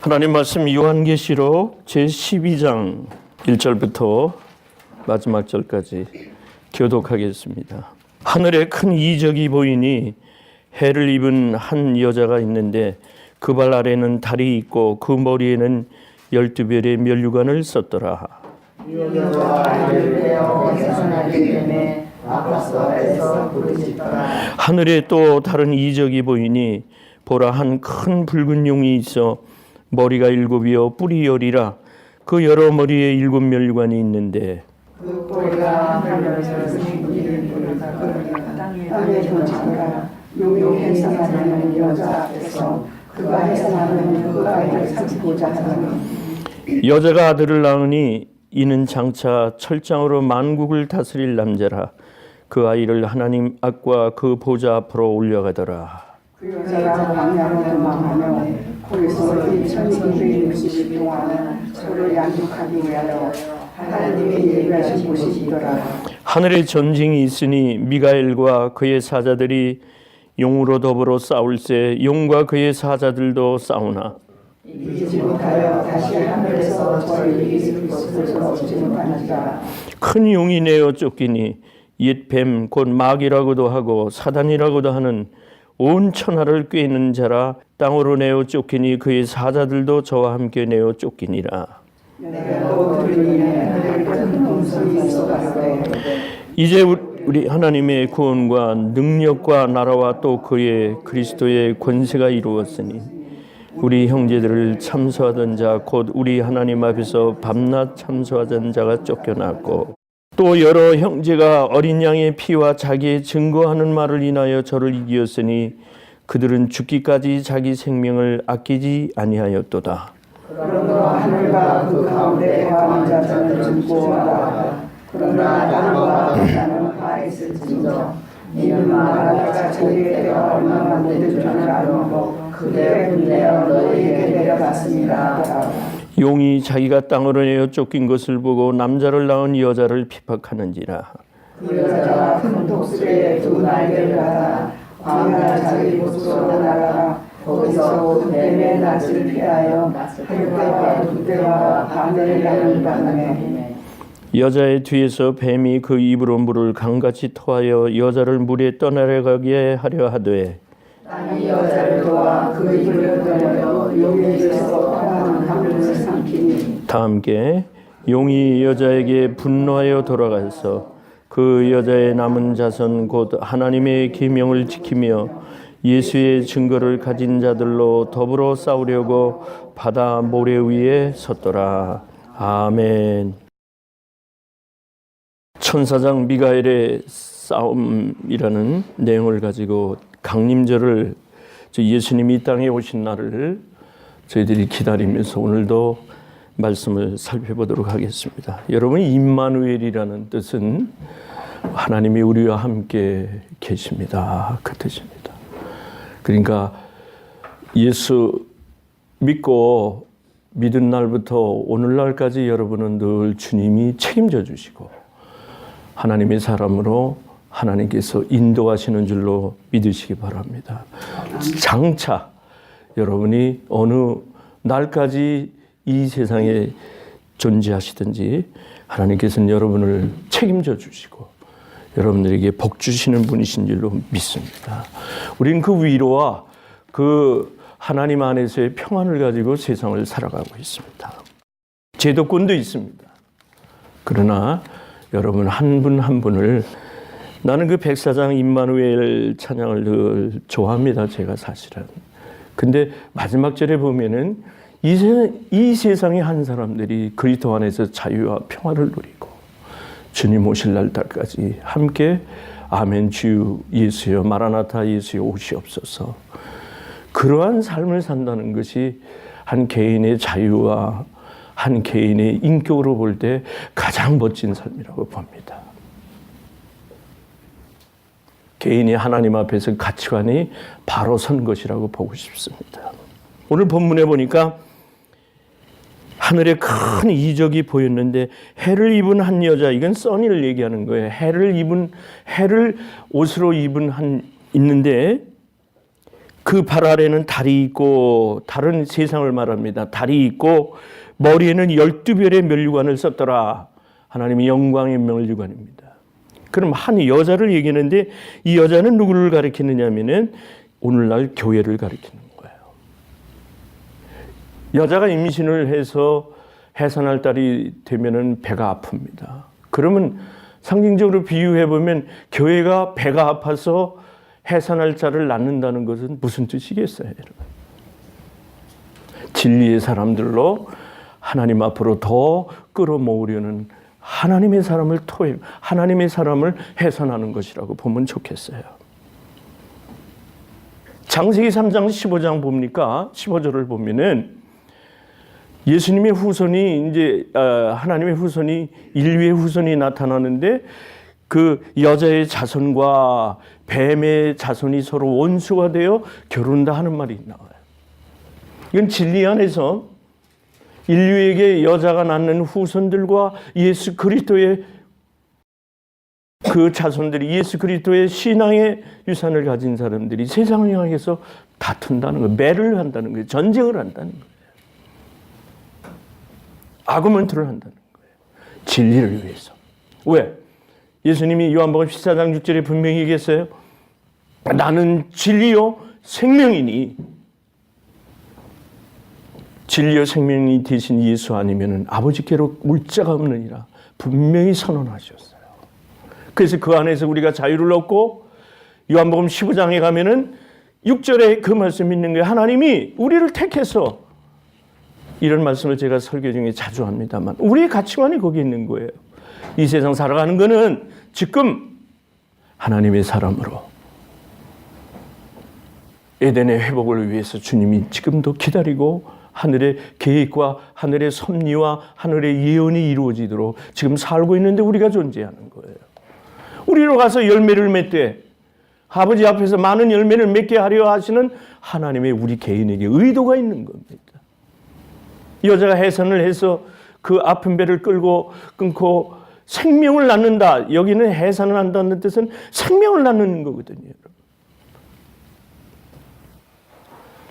하나님 말씀 요한계시록 제12장 1절부터 마지막 절까지 교독하겠습니다. 하늘에 큰 이적이 보이니 해를 입은 한 여자가 있는데 그 발 아래는 달이 있고 그 머리에는 12별의 면류관을 썼더라. 하늘에 또 다른 이적이 보이니 보라, 한 큰 붉은 용이 있어 머리가 7이요 뿔이 10이라. 그 여러 머리에 7 면류관이 있는데 그 꼬리가 하늘에서 땅에 던지더라. 용이 행상하는 여자 앞에서 그가 행상하는 그 아이를 삼키고자 하더니 여자가 아들을 낳으니 이는 장차 철장으로 만국을 다스릴 남자라. 그 아이를 하나님 앞과 그 보좌 앞으로 올려가더라. 그 여자가 광야로 도망하며 거기서 1260일 동안 저를 양육하기 위하여 하나님의 예비하신 곳이더라. 하늘에 전쟁이 있으니 미가엘과 그의 사자들이 용으로 더불어 싸울세. 용과 그의 사자들도 싸우나 이기지 못하여 다시 하늘에서 저를 이길 것을 얻지 못하니라. 큰 용이 내어 쫓기니 옛 뱀 곧 마귀라고도 하고 사단이라고도 하는 온 천하를 꿰는 자라. 땅으로 내어 쫓기니 그의 사자들도 저와 함께 내어 쫓기니라. 내가 또 들으니 하늘에 큰 음성이 있어가지고 이제 우리 하나님의 구원과 능력과 나라와 또 그의 그리스도의 권세가 이루었으니 우리 형제들을 참소하던 자 곧 우리 하나님 앞에서 밤낮 참소하던 자가 쫓겨났고 또 여러 형제가 어린 양의 피와 자기의 증거하는 말을 인하여 저를 이기었으니 그들은 죽기까지 자기 생명을 아끼지 아니하였도다. 그러므로 하늘과 그 가운데 거하는 자들은 증거하라. 그러나 나와 나는 가 있을진저 이는 나라가 저희의 때가 얼마나 못된 줄 알고 그대 분내어 너희에게 내려갔습니다. 용이 자기가 땅으로 내어 쫓긴 것을 보고 남자를 낳은 여자를 핍박하는지라. 그 여자가 큰 독수리의 두 날개를 받아 광야 자기 곳으로 나아가 거기서 그 뱀의 낯을 피하여 흑대와 둑대와 바늘을 향을 받네. 여자의 뒤에서 뱀이 그 입으로 물을 강같이 토하여 여자를 물에 떠내려가게 하려 하되 땅이 여자를 도와 그 입을 떠내려 용에게서 통하는 하늘을 삼키니 다 함께 용이 여자에게 분노하여 돌아가서 그 여자의 남은 자손 곧 하나님의 계명을 지키며 예수의 증거를 가진 자들로 더불어 싸우려고 바다 모래 위에 섰더라. 아멘. 천사장 미가엘의 싸움이라는 내용을 가지고 강림절을 예수님이 이 땅에 오신 날을 저희들이 기다리면서 오늘도 말씀을 살펴보도록 하겠습니다. 여러분, 임마누엘이라는 뜻은 하나님이 우리와 함께 계십니다. 그 뜻입니다. 그러니까 예수 믿고 믿은 날부터 오늘날까지 여러분은 늘 주님이 책임져 주시고 하나님의 사람으로 하나님께서 인도하시는 줄로 믿으시기 바랍니다. 장차 여러분이 어느 날까지 이 세상에 존재하시든지 하나님께서는 여러분을 책임져 주시고 여러분들에게 복 주시는 분이신 줄로 믿습니다. 우리는 그 위로와 그 하나님 안에서의 평안을 가지고 세상을 살아가고 있습니다. 제도권도 있습니다. 그러나 여러분 한 분 한 분을 나는 그 백사장 임마누엘 찬양을 늘 좋아합니다. 제가 사실은. 근데 마지막 절에 보면은 이 세상의 한 사람들이 그리스도 안에서 자유와 평화를 누리고 주님 오실 날까지 함께 아멘 주 예수여 마라나타 예수여 오시옵소서. 그러한 삶을 산다는 것이 한 개인의 자유와 한 개인의 인격으로 볼 때 가장 멋진 삶이라고 봅니다. 개인이 하나님 앞에서 가치관이 바로 선 것이라고 보고 싶습니다. 오늘 본문에 보니까 하늘에 큰 이적이 보였는데 해를 입은 한 여자, 이건 써니를 얘기하는 거예요. 해를 옷으로 입은 한 있는데 그 발 아래는 달이 있고, 다른 세상을 말합니다. 달이 있고 머리에는 12별의 면류관을 썼더라. 하나님의 영광의 면류관입니다. 그럼 한 여자를 얘기하는데 이 여자는 누구를 가리키느냐 하면은 오늘날 교회를 가리키는 거예요. 여자가 임신을 해서 해산할 달이 되면은 배가 아픕니다. 그러면 상징적으로 비유해 보면 교회가 배가 아파서 해산할 자를 낳는다는 것은 무슨 뜻이겠어요, 여러분? 진리의 사람들로 하나님 앞으로 더 끌어모으려는 하나님의 사람을 하나님의 사람을 해산하는 것이라고 보면 좋겠어요. 창세기 3장 15장 봅니까? 15절을 보면은 예수님의 후손이 이제 하나님의 후손이 인류의 후손이 나타나는데 그 여자의 자손과 뱀의 자손이 서로 원수가 되어 결혼다 하는 말이 나와요. 이건 진리 안에서 인류에게 여자가 낳는 후손들과 예수 그리스도의 그 자손들이 예수 그리스도의 신앙의 유산을 가진 사람들이 세상을 향해서 다툰다는 거예요. 매를 한다는 거예요. 전쟁을 한다는 거예요. 아구먼트를 한다는 거예요. 진리를 위해서. 왜? 예수님이 요한복음 14장 6절에 분명히 얘기했어요. 나는 진리요 생명이니 진리요 생명이 되신 예수 아니면 아버지께로 올 자가 없느니라 분명히 선언하셨어요. 그래서 그 안에서 우리가 자유를 얻고 요한복음 15장에 가면은 6절에 그 말씀이 있는 거예요. 하나님이 우리를 택해서 이런 말씀을 제가 설교 중에 자주 합니다만 우리의 가치관이 거기 있는 거예요. 이 세상 살아가는 거는 지금 하나님의 사람으로 에덴의 회복을 위해서 주님이 지금도 기다리고 하늘의 계획과 하늘의 섭리와 하늘의 예언이 이루어지도록 지금 살고 있는데 우리가 존재하는 거예요. 우리로 가서 열매를 맺되 아버지 앞에서 많은 열매를 맺게 하려 하시는 하나님의 우리 개인에게 의도가 있는 겁니다. 여자가 해산을 해서 그 아픈 배를 끊고 생명을 낳는다. 여기는 해산을 한다는 뜻은 생명을 낳는 거거든요.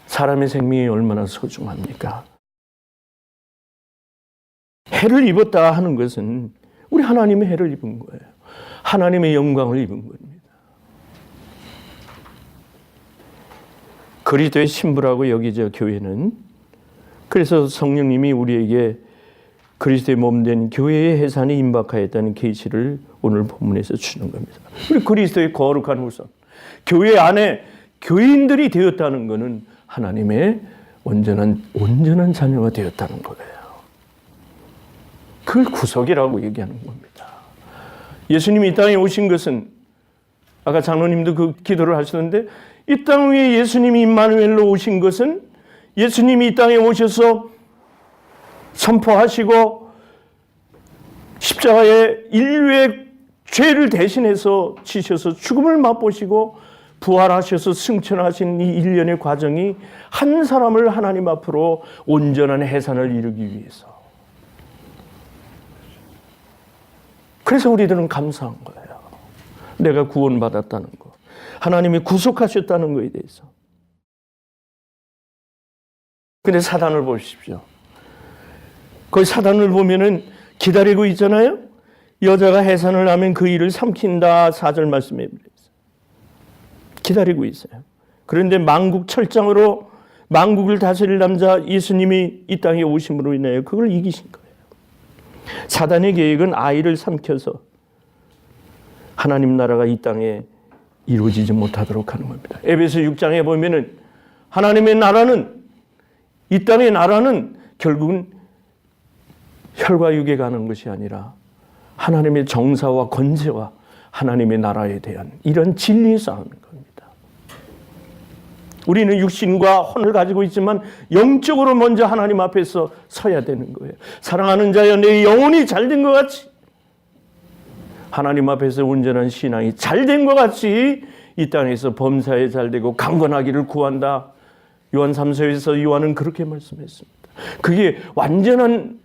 사람의 생명이 얼마나 소중합니까? 해를 입었다 하는 것은 우리 하나님의 해를 입은 거예요. 하나님의 영광을 입은 겁니다. 그리스도의 신부라고 여기죠, 교회는. 그래서 성령님이 우리에게 그리스도의 몸된 교회의 해산이 임박하였다는 계시를 오늘 본문에서 주는 겁니다. 우리 그리스도의 거룩한 후손, 교회 안에 교인들이 되었다는 것은 하나님의 온전한 자녀가 되었다는 거예요. 그걸 구속이라고 얘기하는 겁니다. 예수님이 이 땅에 오신 것은 아까 장로님도 그 기도를 하시는데 이 땅 위에 예수님이 임마누엘로 오신 것은 예수님이 이 땅에 오셔서 선포하시고 십자가에 인류의 죄를 대신해서 지셔서 죽음을 맛보시고 부활하셔서 승천하신 이 일련의 과정이 한 사람을 하나님 앞으로 온전한 해산을 이루기 위해서. 그래서 우리들은 감사한 거예요. 내가 구원받았다는 거. 하나님이 구속하셨다는 거에 대해서. 근데 사단을 보십시오. 거기 사단을 보면은 기다리고 있잖아요. 여자가 해산을 하면 그 일을 삼킨다. 4절 말씀에 기다리고 있어요. 그런데 만국 철장으로 만국을 다스릴 남자 예수님이 이 땅에 오심으로 인하여 그걸 이기신 거예요. 사단의 계획은 아이를 삼켜서 하나님 나라가 이 땅에 이루어지지 못하도록 하는 겁니다. 에베소 6장에 보면은 하나님의 나라는 이 땅의 나라는 결국은 혈과 육에 가는 것이 아니라 하나님의 정사와 권세와 하나님의 나라에 대한 이런 진리에 싸우는 겁니다. 우리는 육신과 혼을 가지고 있지만 영적으로 먼저 하나님 앞에서 서야 되는 거예요. 사랑하는 자여 내 영혼이 잘된 것 같이 하나님 앞에서 온전한 신앙이 잘된 것 같이 이 땅에서 범사에 잘되고 강건하기를 구한다. 요한 3서에서 요한은 그렇게 말씀했습니다. 그게 완전한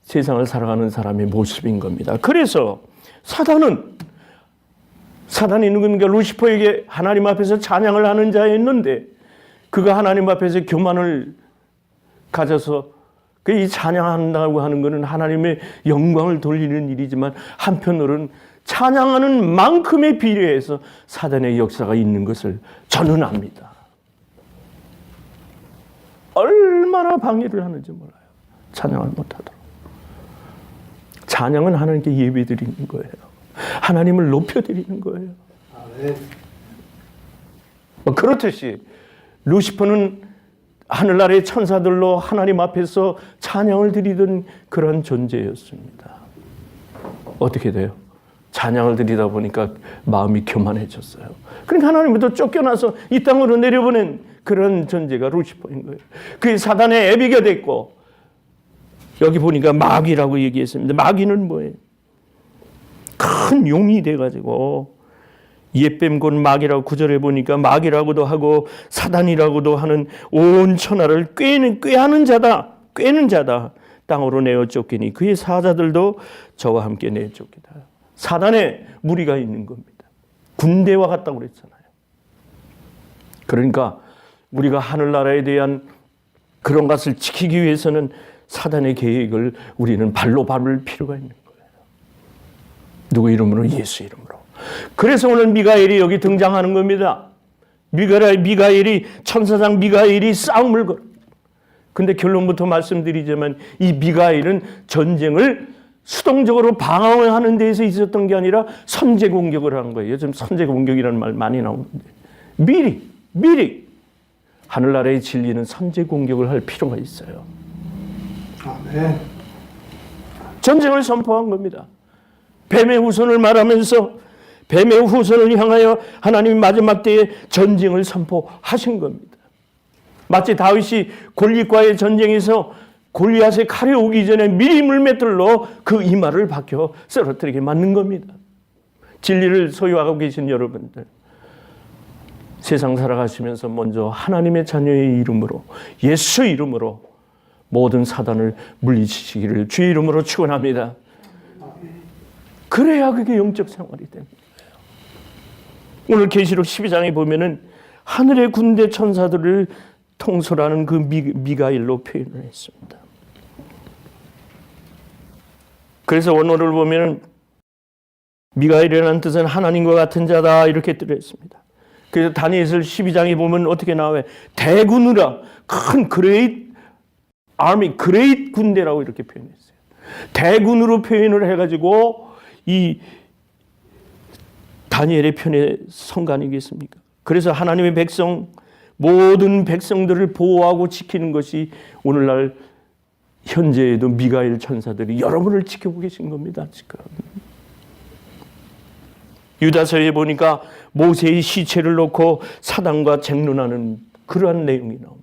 세상을 살아가는 사람의 모습인 겁니다. 그래서 사단이 누굽니까? 루시퍼에게 하나님 앞에서 찬양을 하는 자였는데 그가 하나님 앞에서 교만을 가져서 이 찬양한다고 하는 것은 하나님의 영광을 돌리는 일이지만 한편으로는 찬양하는 만큼의 비례해서 사단의 역사가 있는 것을 저는 압니다. 얼마나 방해를 하는지 몰라요. 찬양을 못하도록. 찬양은 하나님께 예배드리는 거예요. 하나님을 높여드리는 거예요. 그렇듯이 루시퍼는 하늘나라의 천사들로 하나님 앞에서 찬양을 드리던 그런 존재였습니다. 어떻게 돼요? 찬양을 드리다 보니까 마음이 교만해졌어요. 그러니까 하나님부터 쫓겨나서 이 땅으로 내려보낸 그런 존재가 루시퍼인 거예요. 그게 사단의 애비가 됐고, 여기 보니까 마귀라고 얘기했습니다. 마귀는 뭐예요? 큰 용이 돼가지고 옛뱀 곧 마귀라고 구절해 보니까 마귀라고도 하고 사단이라고도 하는 온 천하를 꾀하는 자다. 땅으로 내어 쫓기니 그의 사자들도 저와 함께 내어 쫓기다. 사단의 무리가 있는 겁니다. 군대와 같다고 그랬잖아요. 그러니까 우리가 하늘나라에 대한 그런 것을 지키기 위해서는 사단의 계획을 우리는 발로 밟을 필요가 있는 거예요. 누구 이름으로? 예수 이름으로. 그래서 오늘 미가엘이 여기 등장하는 겁니다. 미가엘이 천사장 미가엘이 싸움을 걸어. 근데 결론부터 말씀드리자면 이 미가엘은 전쟁을 수동적으로 방어하는 데에서 있었던 게 아니라 선제 공격을 한 거예요. 요즘 선제 공격이라는 말 많이 나오는데 미리 하늘나라의 진리는 선제 공격을 할 필요가 있어요. 아멘. 전쟁을 선포한 겁니다. 뱀의 후손을 말하면서 뱀의 후손을 향하여 하나님이 마지막 때에 전쟁을 선포하신 겁니다. 마치 다윗이 골리앗과의 전쟁에서 골리앗의 칼이 오기 전에 미리 물맷돌로 그 이마를 박혀 쓰러뜨리게 맞는 겁니다. 진리를 소유하고 계신 여러분들, 세상 살아가시면서 먼저 하나님의 자녀의 이름으로, 예수 이름으로 모든 사단을 물리치시기를 주의 이름으로 축원합니다. 그래야 그게 영적 생활이 됩니다. 오늘 계시록 12장에 보면은 하늘의 군대 천사들을 통솔하는 그 미가엘로 표현을 했습니다. 그래서 원어를 보면은 미가엘이라는 뜻은 하나님과 같은 자다 이렇게 뜻했습니다. 그래서 다니엘서 12장에 보면 어떻게 나와요? 대군이라 큰 그레이트 아미, 그레이트 군대라고 이렇게 표현했어요. 대군으로 표현을 해가지고 이 다니엘의 편에 선 거 아니겠습니까? 그래서 하나님의 백성, 모든 백성들을 보호하고 지키는 것이 오늘날 현재에도 미가엘 천사들이 여러분을 지켜보고 계신 겁니다. 지금. 유다서에 보니까 모세의 시체를 놓고 사단과 쟁론하는 그러한 내용이 나옵니다.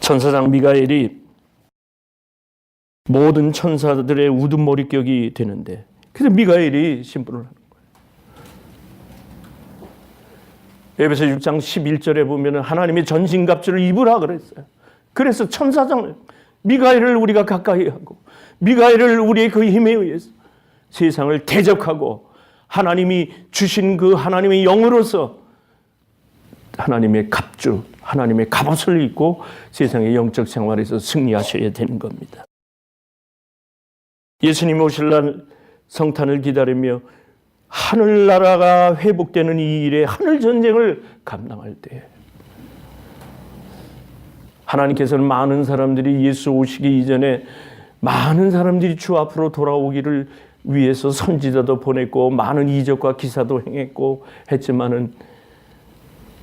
천사장 미가엘이 모든 천사들의 우두머리격이 되는데, 그래서 미가엘이 심부를 하는 거예요. 에베소 6장 11절에 보면 하나님의 전신갑주를 입으라 그랬어요. 그래서 천사장 미가엘을 우리가 가까이 하고 미가엘을 우리의 그 힘에 의해서 세상을 대적하고 하나님이 주신 그 하나님의 영으로서 하나님의 갑주, 하나님의 갑옷을 입고 세상의 영적 생활에서 승리하셔야 되는 겁니다. 예수님 오실 날 성탄을 기다리며 하늘나라가 회복되는 이 일에 하늘 전쟁을 감당할 때 하나님께서는 많은 사람들이 예수 오시기 이전에 많은 사람들이 주 앞으로 돌아오기를 위해서 선지자도 보냈고 많은 이적과 기사도 행했고 했지만은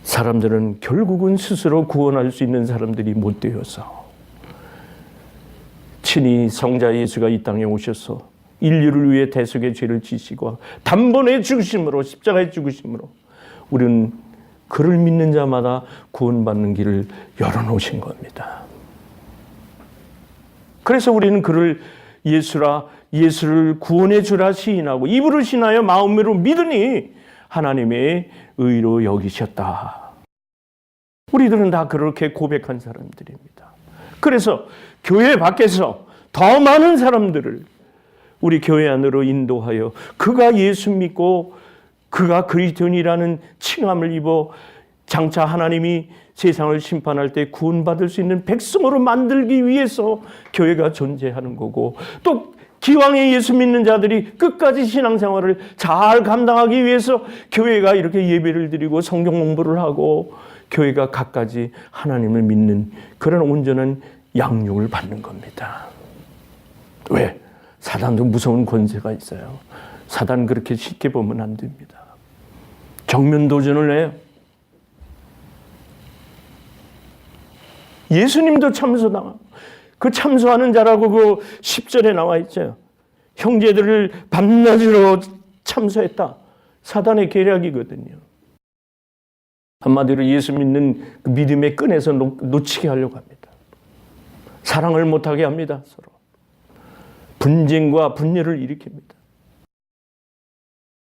사람들은 결국은 스스로 구원할 수 있는 사람들이 못 되어서 친히 성자 예수가 이 땅에 오셔서 인류를 위해 대속의 죄를 지시고 단번에 죽으심으로 십자가에 죽으심으로 우리는 그를 믿는 자마다 구원받는 길을 열어놓으신 겁니다. 그래서 우리는 그를 예수를 구원해 주라 시인하고 입으로 신하여 마음으로 믿으니 하나님의 의로 여기셨다. 우리들은 다 그렇게 고백한 사람들입니다. 그래서 교회 밖에서 더 많은 사람들을 우리 교회 안으로 인도하여 그가 예수 믿고 그가 그리스도인이라는 칭함을 입어 장차 하나님이 세상을 심판할 때 구원받을 수 있는 백성으로 만들기 위해서 교회가 존재하는 거고, 또 기왕에 예수 믿는 자들이 끝까지 신앙생활을 잘 감당하기 위해서 교회가 이렇게 예배를 드리고 성경 공부를 하고 교회가 갖가지 하나님을 믿는 그런 온전한 양육을 받는 겁니다. 왜? 사단도 무서운 권세가 있어요. 사단 그렇게 쉽게 보면 안 됩니다. 정면 도전을 해요. 예수님도 참소당하고, 그 참소하는 자라고 그 10절에 나와 있죠. 형제들을 밤낮으로 참소했다. 사단의 계략이거든요. 한마디로 예수 믿는 그 믿음의 끈에서 놓치게 하려고 합니다. 사랑을 못하게 합니다. 서로. 분쟁과 분열을 일으킵니다.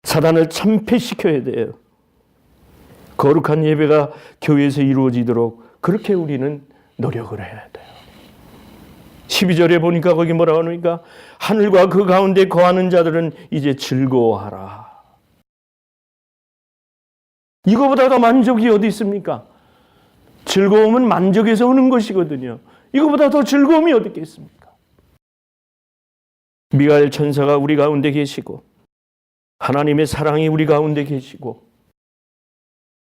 사단을 참패시켜야 돼요. 거룩한 예배가 교회에서 이루어지도록 그렇게 우리는 노력을 해야 돼요. 12절에 보니까 거기 뭐라고 하니까 하늘과 그 가운데 거하는 자들은 이제 즐거워하라. 이거보다 더 만족이 어디 있습니까? 즐거움은 만족에서 오는 것이거든요. 이거보다 더 즐거움이 어디 있겠습니까? 미가엘 천사가 우리 가운데 계시고, 하나님의 사랑이 우리 가운데 계시고,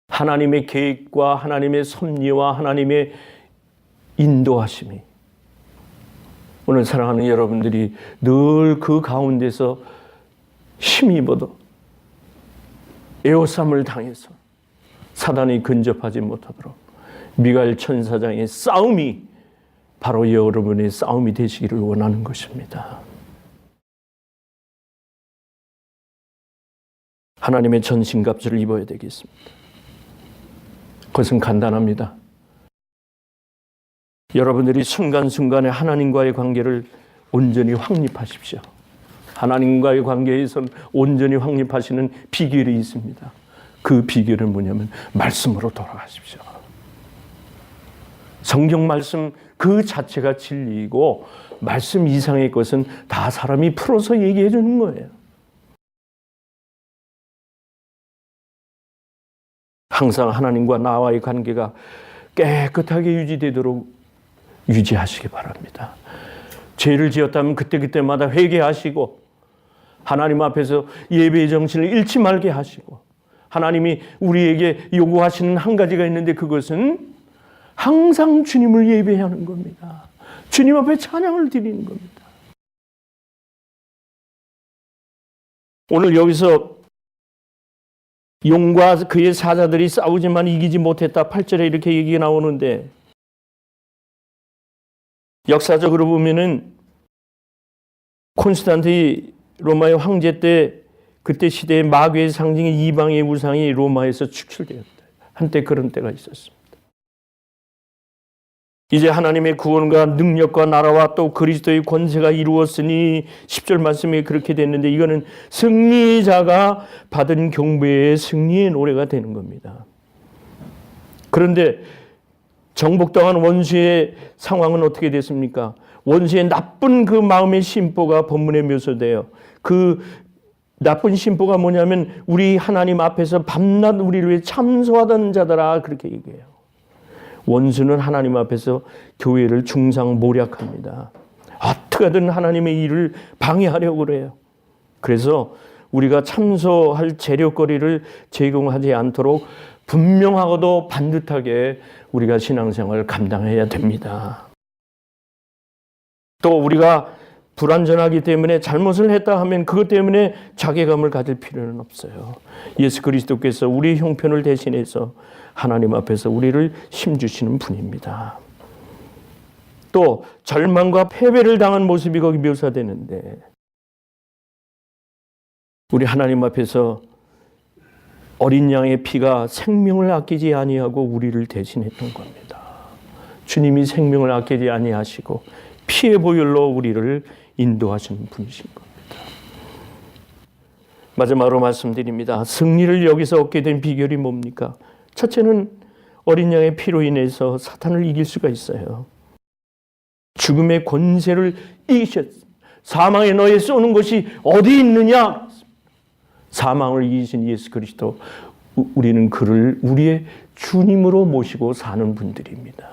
하나님의 계획과 하나님의 섭리와 하나님의 인도하심이, 오늘 사랑하는 여러분들이 늘 그 가운데서 힘입어도 에워싸움을 당해서 사단이 근접하지 못하도록 미가엘 천사장의 싸움이 바로 여러분의 싸움이 되시기를 원하는 것입니다. 하나님의 전신갑주를 입어야 되겠습니다. 그것은 간단합니다. 여러분들이 순간순간에 하나님과의 관계를 온전히 확립하십시오. 하나님과의 관계에선 온전히 확립하시는 비결이 있습니다. 그 비결은 뭐냐면 말씀으로 돌아가십시오. 성경 말씀 그 자체가 진리이고, 말씀 이상의 것은 다 사람이 풀어서 얘기해 주는 거예요. 항상 하나님과 나와의 관계가 깨끗하게 유지되도록 유지하시기 바랍니다. 죄를 지었다면 그때그때마다 회개하시고, 하나님 앞에서 예배의 정신을 잃지 말게 하시고, 하나님이 우리에게 요구하시는 한 가지가 있는데 그것은 항상 주님을 예배하는 겁니다. 주님 앞에 찬양을 드리는 겁니다. 오늘 여기서 용과 그의 사자들이 싸우지만 이기지 못했다. 8절에 이렇게 얘기가 나오는데, 역사적으로 보면은 콘스탄티 로마의 황제 때, 그때 시대의 마귀의 상징인 이방의 우상이 로마에서 축출되었다. 한때 그런 때가 있었습니다. 이제 하나님의 구원과 능력과 나라와 또 그리스도의 권세가 이루었으니 10절 말씀이 그렇게 됐는데, 이거는 승리자가 받은 경배의 승리의 노래가 되는 겁니다. 그런데 정복당한 원수의 상황은 어떻게 됐습니까? 원수의 나쁜 그 마음의 심보가 본문에 묘사돼요. 그 나쁜 심보가 뭐냐면 우리 하나님 앞에서 밤낮 우리를 위해 참소하던 자들아, 그렇게 얘기해요. 원수는 하나님 앞에서 교회를 중상모략합니다. 어떻게든 하나님의 일을 방해하려고 그래요. 그래서 우리가 참소할 재료거리를 제공하지 않도록 분명하고도 반듯하게 우리가 신앙생활을 감당해야 됩니다. 또 우리가 불완전하기 때문에 잘못을 했다 하면 그것 때문에 자괴감을 가질 필요는 없어요. 예수 그리스도께서 우리의 형편을 대신해서 하나님 앞에서 우리를 힘주시는 분입니다. 또 절망과 패배를 당한 모습이 거기 묘사되는데, 우리 하나님 앞에서 어린 양의 피가 생명을 아끼지 아니하고 우리를 대신했던 겁니다. 주님이 생명을 아끼지 아니하시고 피의 보혈로 우리를 인도하시는 분이신 겁니다. 마지막으로 말씀드립니다. 승리를 여기서 얻게 된 비결이 뭡니까? 첫째는 어린 양의 피로 인해서 사탄을 이길 수가 있어요. 죽음의 권세를 이기셨습니다. 사망의 너에 쏘는 것이 어디 있느냐? 사망을 이기신 예수 그리스도, 우리는 그를 우리의 주님으로 모시고 사는 분들입니다.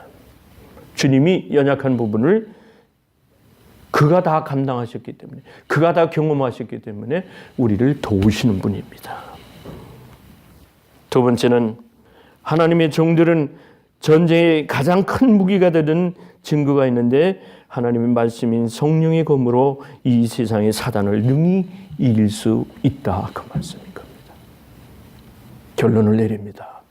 주님이 연약한 부분을 그가 다 감당하셨기 때문에, 그가 다 경험하셨기 때문에 우리를 도우시는 분입니다. 두 번째는 하나님의 종들은 전쟁의 가장 큰 무기가 되는 증거가 있는데, 하나님의 말씀인 성령의 검으로 이 세상의 사단을 능히 이길 수 있다, 그 말씀인 겁니다. 결론을 내립니다.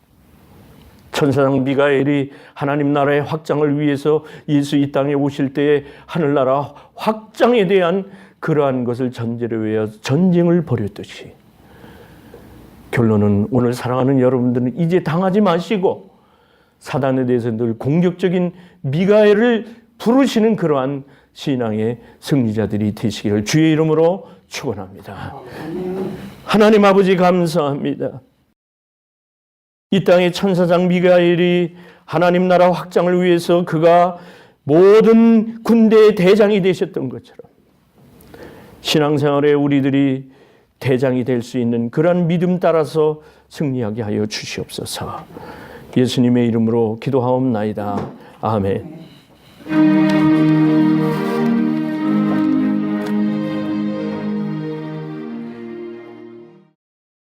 천사장 미가엘이 하나님 나라의 확장을 위해서 예수 이 땅에 오실 때에 하늘나라 확장에 대한 그러한 것을 전제로 해서 전쟁을 벌였듯이, 결론은 오늘 사랑하는 여러분들은 이제 당하지 마시고 사단에 대해서 늘 공격적인 미가엘을 부르시는 그러한 신앙의 승리자들이 되시기를 주의 이름으로 축원합니다. 하나님 아버지 감사합니다. 이 땅의 천사장 미가엘이 하나님 나라 확장을 위해서 그가 모든 군대의 대장이 되셨던 것처럼 신앙생활에 우리들이 대장이 될 수 있는 그런 믿음 따라서 승리하게 하여 주시옵소서. 예수님의 이름으로 기도하옵나이다. 아멘.